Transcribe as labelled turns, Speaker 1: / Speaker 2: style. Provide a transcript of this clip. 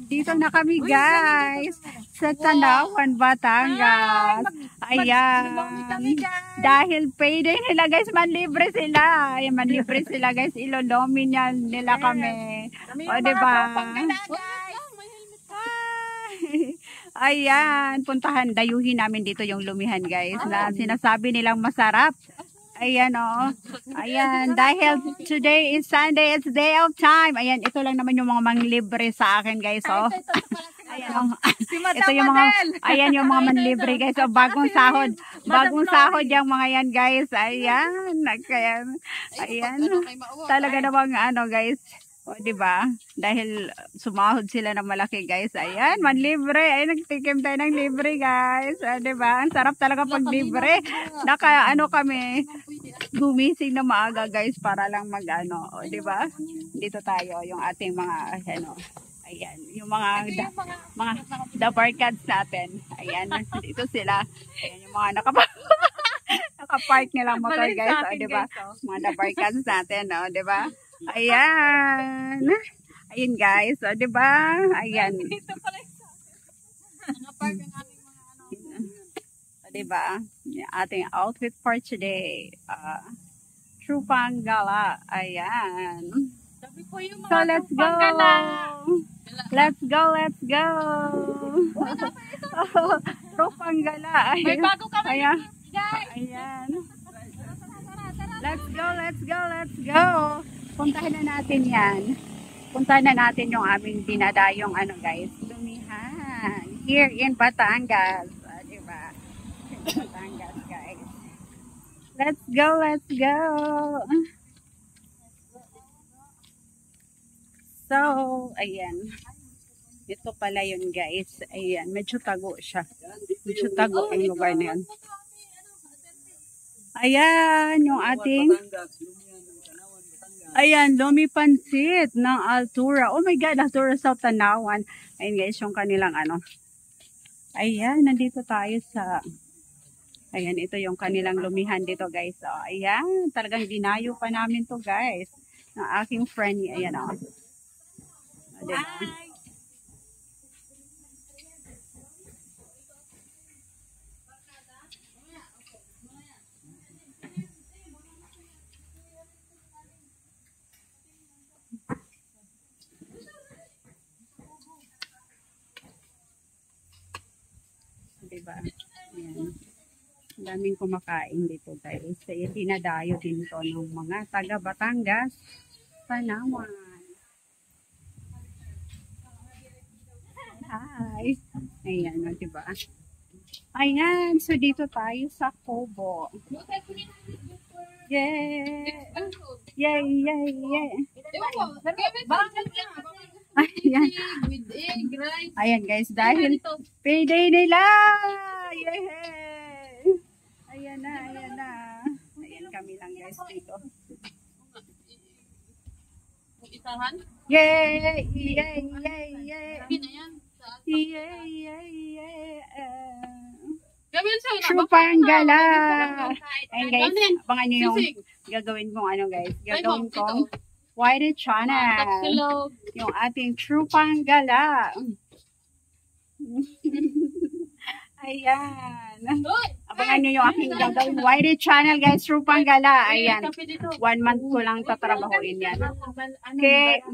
Speaker 1: Dito na kami guys sa Tanawan, Batangas. Ayan. Dahil payday nila guys, manlibre sila. Ayan, manlibre sila guys. Ilolomi nila kami. O diba? Ayan, puntahan, dayuhin namin dito yung lumihan guys na sinasabi nilang masarap. Ayan o. Ayan, dahil today is Sunday, it's day of time. Ayan, ito lang naman yung mga manglibre sa akin guys o. Ayan o. Ito yung mga, ayan yung mga manlibre guys o. Bagong sahod. Bagong sahod yung mga yan guys. Ayan. Ayan. Talaga namang ano guys. O, diba? Dahil sumahod sila ng malaki, guys. Ayan, manlibre. Ayan, nagtikim tayo ng libre, guys. O, diba? Ang sarap talaga pag libre. Ano kami, gumising na maaga, guys, para lang mag-ano. O, diba? Dito tayo, yung ating mga, ano, ayan, yung mga the barkads natin. Ayan, dito sila. Ayan, yung mga nakapark nilang motor, guys. O, diba? Mga the barkads natin, o, diba? Ayan. Ayan guys. O, diba? Ayan. O, diba? Yung ating outfit for today. True Panggala. Ayan. So, let's go. Let's go, let's go. True Panggala.
Speaker 2: May bago kami.
Speaker 1: Ayan. Ayan. Let's go, let's go, let's go. Puntahan na natin yan. Puntahan na natin yung aming dinadayong ano guys, lumihan. Here in Batangas. Diba? Batangas guys. Let's go, let's go. So, ayan. Ito pala yun guys. Ayan, medyo tago siya. Medyo tago ang lugar na yun. Ayan, yung ating ayan, Lomi Pansit ng Altura. Oh my God, Altura sa Tanawan. Ayan guys, yung kanilang ano. Ayan, nandito tayo sa ayan, ito yung kanilang lumihan dito guys. So, ayan, talagang dinayo pa namin to guys. Ng aking friend. Ayan o. Diba? Diba? Ayan. Daming kumakain dito guys. Kaya dinadayo din to ng mga taga Batangas, Tanawan. Hi! Ayan, diba? Ayan, so dito tayo sa Cobo. Yeah! Yay, yay, yay! Ayan. Ayan guys, dahil payday nila! Yay! Ayan na, ayan na. Ayan kami lang guys dito. Yay! Yay! Yay! Yay! Yay! Yay! Yay! True Panggala! Ayan guys, abangan nyo yung gagawin kong ano guys. Gagawin kong White Channel. Yung ating True Panggala. Ayan. Abangan nyo yung aking gagawin White Channel guys. True Panggala. Ayan. 1 month ko lang tatrabahoin yan. Okay.